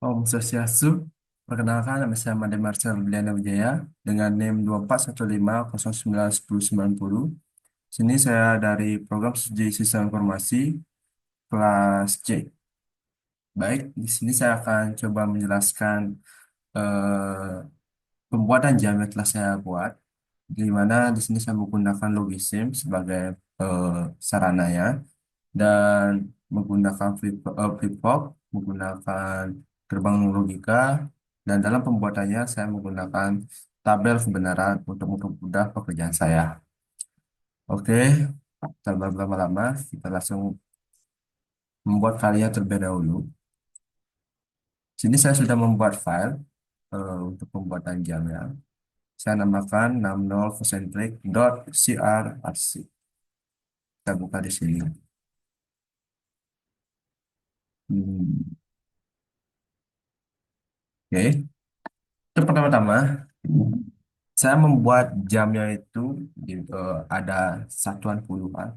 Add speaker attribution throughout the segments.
Speaker 1: Om Swastiastu, perkenalkan nama saya Made Marcel Biliana Wijaya dengan NIM 2415091090. Sini saya dari program studi Sistem Informasi kelas C. Baik, di sini saya akan coba menjelaskan eh, pembuatan jam yang telah saya buat, di mana di sini saya menggunakan Logisim sebagai eh, sarananya dan menggunakan flip-flop, menggunakan gerbang logika, dan dalam pembuatannya saya menggunakan tabel kebenaran untuk mempermudah pekerjaan saya. Oke, tanpa berlama-lama, kita langsung membuat karya terlebih dahulu. Sini saya sudah membuat file untuk pembuatan jamnya. Saya namakan 60concentric.crrc. Kita buka di sini. Hmm, Oke, itu pertama-tama. Saya membuat jamnya itu ada satuan puluhan.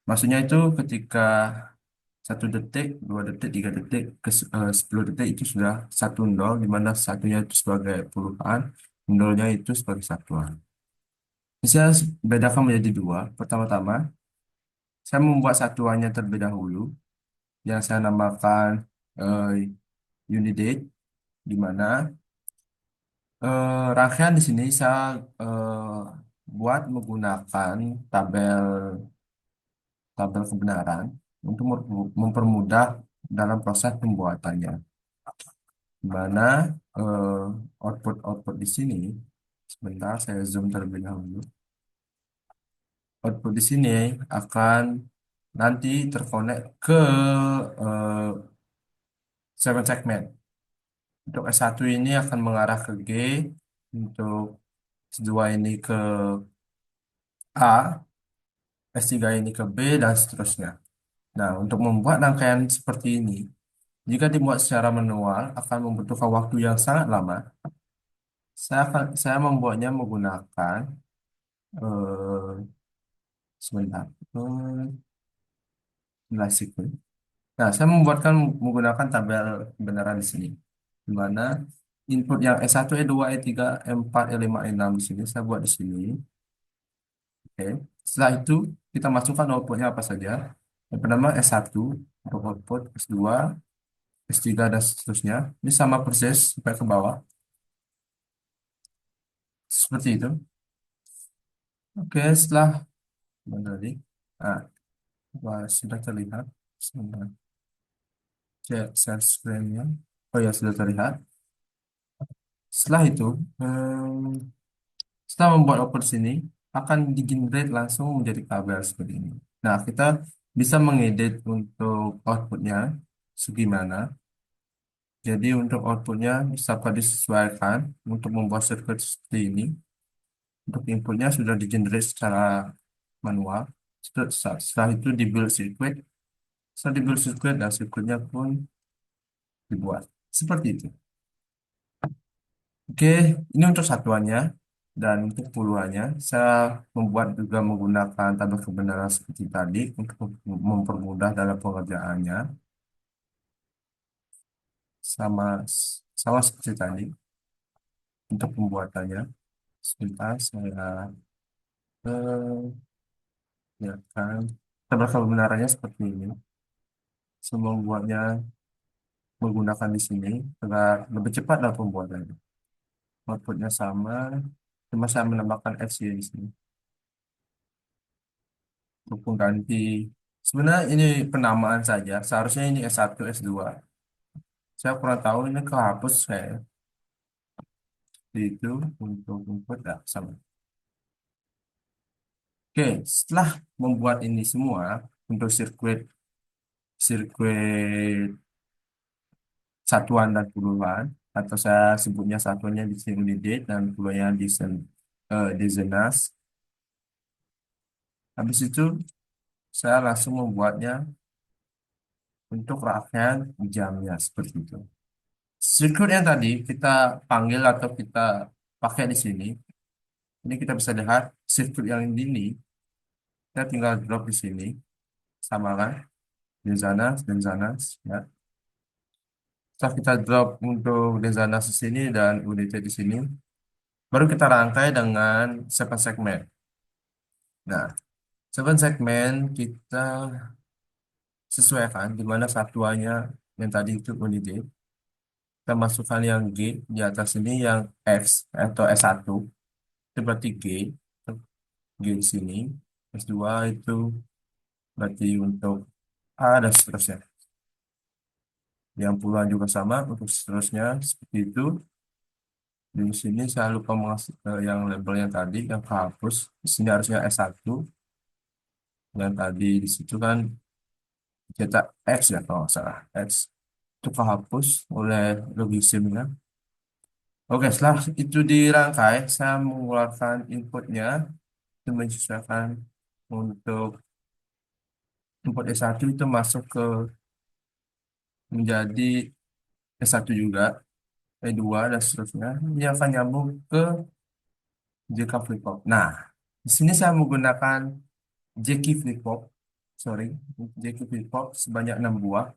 Speaker 1: Maksudnya itu ketika 1 detik, 2 detik, 3 detik, 10 detik itu sudah satu nol, di mana satunya itu sebagai puluhan, nolnya itu sebagai satuan. Ini saya bedakan menjadi dua. Pertama-tama, saya membuat satuannya terlebih dahulu, yang saya namakan eh, unit date, di mana rangkaian di sini saya buat menggunakan tabel tabel kebenaran untuk mempermudah dalam proses pembuatannya. Di mana eh, output di sini, sebentar saya zoom terlebih dahulu. Output di sini akan nanti terkonek ke eh, 7 segmen. Untuk S1 ini akan mengarah ke G, untuk S2 ini ke A, S3 ini ke B, dan seterusnya. Nah, untuk membuat rangkaian seperti ini, jika dibuat secara manual, akan membutuhkan waktu yang sangat lama. Saya membuatnya menggunakan eh, sebentar, sequence. Nah, saya menggunakan tabel kebenaran di sini, di mana input yang E1, E2, E3, E4, E5, E6 di sini saya buat di sini. Oke. Setelah itu kita masukkan outputnya apa saja. Yang pertama S1 untuk output, S2, S3, dan seterusnya. Ini sama persis sampai ke bawah. Seperti itu. Oke, setelah tadi, nah, wah, sudah terlihat. Sebentar. Cek share screen-nya. Oh ya, sudah terlihat. Setelah itu, setelah membuat output sini, akan di-generate langsung menjadi tabel seperti ini. Nah, kita bisa mengedit untuk outputnya segimana. Jadi untuk outputnya dapat disesuaikan untuk membuat circuit seperti ini. Untuk inputnya sudah di-generate secara manual. Setelah itu di-build circuit. Setelah di-build circuit dan circuitnya pun dibuat. Seperti itu. Oke, ini untuk satuannya dan untuk puluhannya. Saya membuat juga menggunakan tabel kebenaran seperti tadi untuk mempermudah dalam pengerjaannya. Sama sama seperti tadi untuk pembuatannya. Sebentar saya eh, ya kan tabel kebenarannya seperti ini. Saya membuatnya menggunakan di sini agar lebih cepat dalam pembuatannya. Outputnya sama, cuma saya menambahkan FC di sini untuk pengganti. Sebenarnya ini penamaan saja. Seharusnya ini S1, S2. Saya kurang tahu ini kehapus saya. Itu untuk input ya, sama. Oke, setelah membuat ini semua untuk sirkuit sirkuit satuan dan puluhan, atau saya sebutnya satuannya di sini unit dan puluhannya di Zenas. Habis itu saya langsung membuatnya untuk rangkaian jamnya seperti itu. Sirkuit yang tadi kita panggil atau kita pakai di sini, ini kita bisa lihat sirkuit yang ini, kita tinggal drop di sini, sama kan, di sana, ya. Setelah kita drop untuk Desanas di sini dan UDT di sini, baru kita rangkai dengan 7 segmen. Nah, 7 segmen kita sesuaikan di mana satuannya yang tadi itu unit D. Kita masukkan yang G di atas ini yang X atau S1 itu berarti G. G di sini. S2 itu berarti untuk A dan seterusnya. Yang puluhan juga sama untuk seterusnya seperti itu. Di sini saya lupa mengasih yang labelnya tadi yang kehapus. Di sini harusnya S1 yang tadi di situ kan cetak X ya kalau nggak salah X itu kehapus oleh logisimnya. Oke, setelah itu dirangkai, saya mengeluarkan inputnya itu menyesuaikan untuk input S1 itu masuk ke menjadi S1 juga, E2 dan seterusnya. Ini akan nyambung ke JK flip flop. Nah, di sini saya menggunakan JK flip flop, sorry, JK flip flop sebanyak 6 buah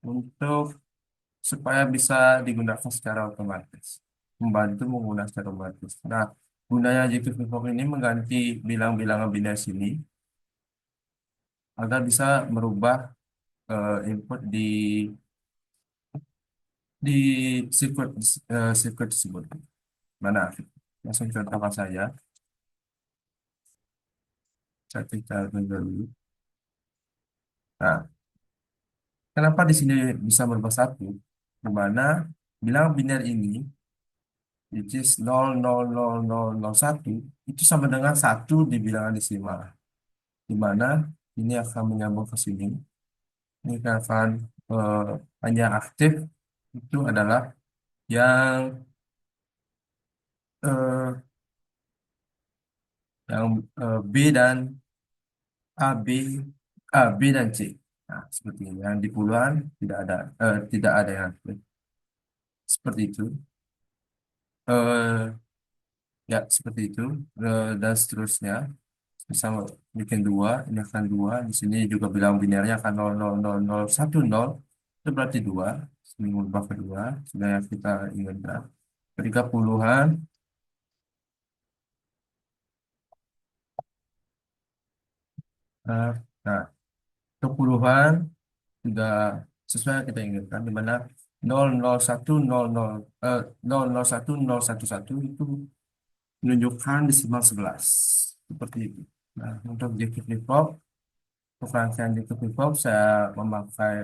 Speaker 1: untuk supaya bisa digunakan secara otomatis, membantu menggunakan secara otomatis. Nah, gunanya JK flip flop ini mengganti bilang-bilangan biner sini agar bisa merubah input di sirkuit tersebut. Mana? Langsung contohkan saja. Kita tunggu dulu. Nah, kenapa di sini bisa merubah satu? Di mana bilang biner ini, which is 0,00001 itu sama dengan satu di bilangan desimal. Di mana ini akan menyambung ke sini. Ini akan eh, hanya aktif itu adalah yang eh, B dan A, B dan C. Nah, seperti ini. Yang di puluhan tidak ada yang aktif. Seperti itu. Eh, ya, seperti itu. Dan seterusnya. Sama bikin dua, ini akan dua. Di sini juga bilang binernya akan 0,00010. Itu berarti dua. Ini mengubah kedua. Sudah yang kita inginkan. Ketika puluhan. eh, Nah, kepuluhan sudah sesuai yang kita inginkan. Di mana 0,01000 0,01011 itu menunjukkan desimal 11 seperti itu. Nah, untuk JK flip flop, untuk rangkaian JK flip flop saya memakai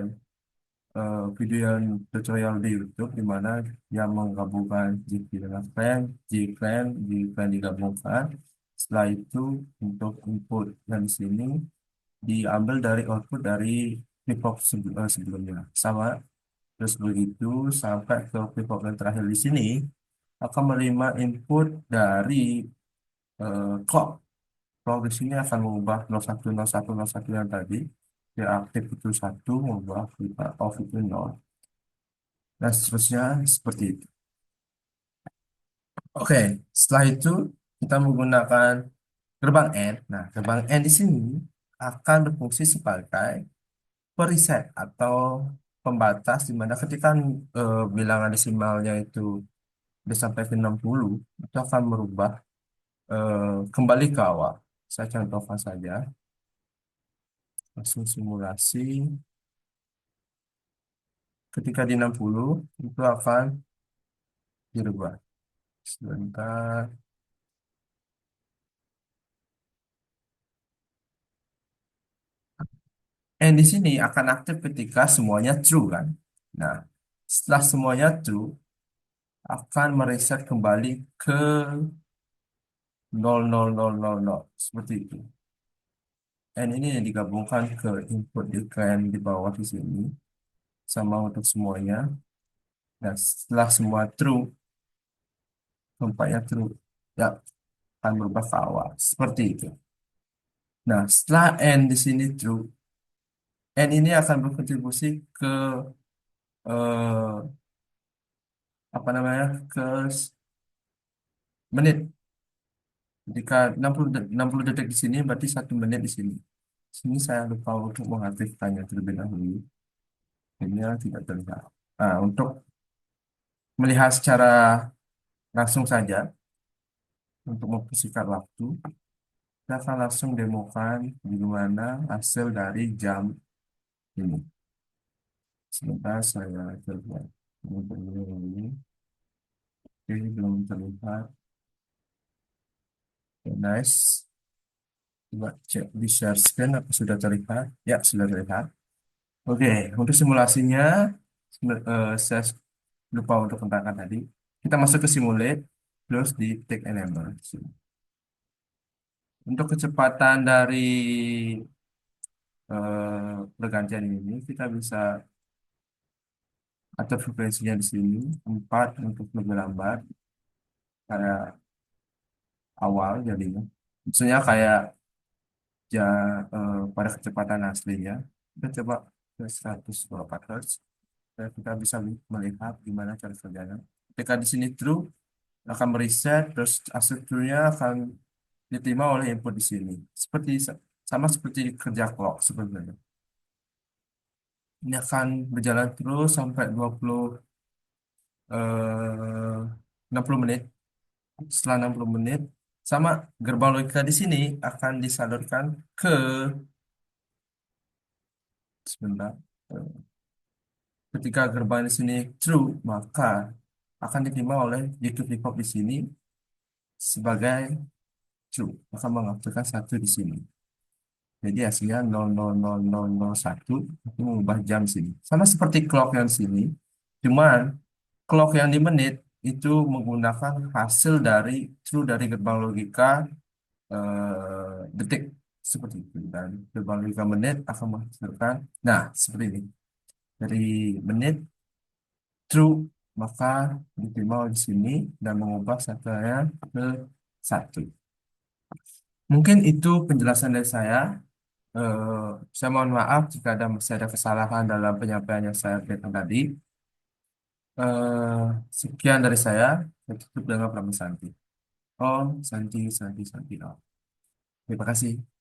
Speaker 1: video yang tutorial di YouTube di mana yang menggabungkan JK dengan clan, J-clan, J-clan digabungkan. Setelah itu untuk input yang di sini diambil dari output dari flip flop sebelumnya sama. Terus begitu sampai ke flip flop yang terakhir di sini akan menerima input dari clock. Clock di sini akan mengubah 010101 yang tadi. Yang aktif itu satu, mengubah kita off itu nol. Dan seterusnya seperti itu. Oke, setelah itu kita menggunakan gerbang N. Nah, gerbang N di sini akan berfungsi sebagai periset atau pembatas di mana ketika bilangan desimalnya itu udah sampai ke 60 itu akan merubah kembali ke awal. Saya contohkan saja, langsung simulasi. Ketika di 60 itu akan dirubah. Sebentar. Di sini akan aktif ketika semuanya true kan. Nah, setelah semuanya true akan mereset kembali ke 00000 seperti itu. Ini yang digabungkan ke input di decline di bawah di sini sama untuk semuanya. Nah, setelah semua true, tempatnya true, ya akan berubah ke awal seperti itu. Nah, setelah n di sini true, n ini akan berkontribusi ke eh, apa namanya ke menit. Jika 60 detik di sini berarti 1 menit di sini. Sini saya lupa untuk mengaktifkannya terlebih dahulu. Ini tidak terlihat. Nah, untuk melihat secara langsung saja, untuk mempersingkat waktu, kita akan langsung demokan bagaimana hasil dari jam ini. Sebentar saya coba. Ini Oke, belum terlihat. Oke, nice. Coba cek di share screen apa sudah terlihat? Ya, sudah terlihat. Oke, untuk simulasinya, saya lupa untuk tentangkan tadi. Kita masuk ke simulate, terus di take enable. Untuk kecepatan dari pergantian ini, kita bisa atur frekuensinya di sini. 4 untuk lebih lambat, kayak awal jadinya. Misalnya kayak ja, pada kecepatan aslinya. Kita coba ke 124 Hz. Dan kita bisa melihat gimana cara kerjanya. Ketika di sini true, akan mereset, terus hasil true-nya akan diterima oleh input di sini. Sama seperti kerja clock sebenarnya. Ini akan berjalan terus sampai eh, 60 menit. Setelah 60 menit, sama gerbang logika di sini akan disalurkan ke sebentar. Ketika gerbang di sini true, maka akan diterima oleh YouTube Report di sini sebagai true. Maka mengaktifkan satu di sini. Jadi hasilnya 000001 itu mengubah jam sini. Sama seperti clock yang sini, cuman clock yang di menit itu menggunakan hasil dari true dari gerbang logika detik seperti itu. Dan gerbang logika menit akan menghasilkan, nah seperti ini. Dari menit true maka diterima di sini dan mengubah satunya ke satu. Mungkin itu penjelasan dari saya. Saya mohon maaf jika masih ada kesalahan dalam penyampaian yang saya berikan tadi. Sekian dari saya. Saya tutup dengan Pramu Santi. Om Santi Santi Santi Om. Terima kasih.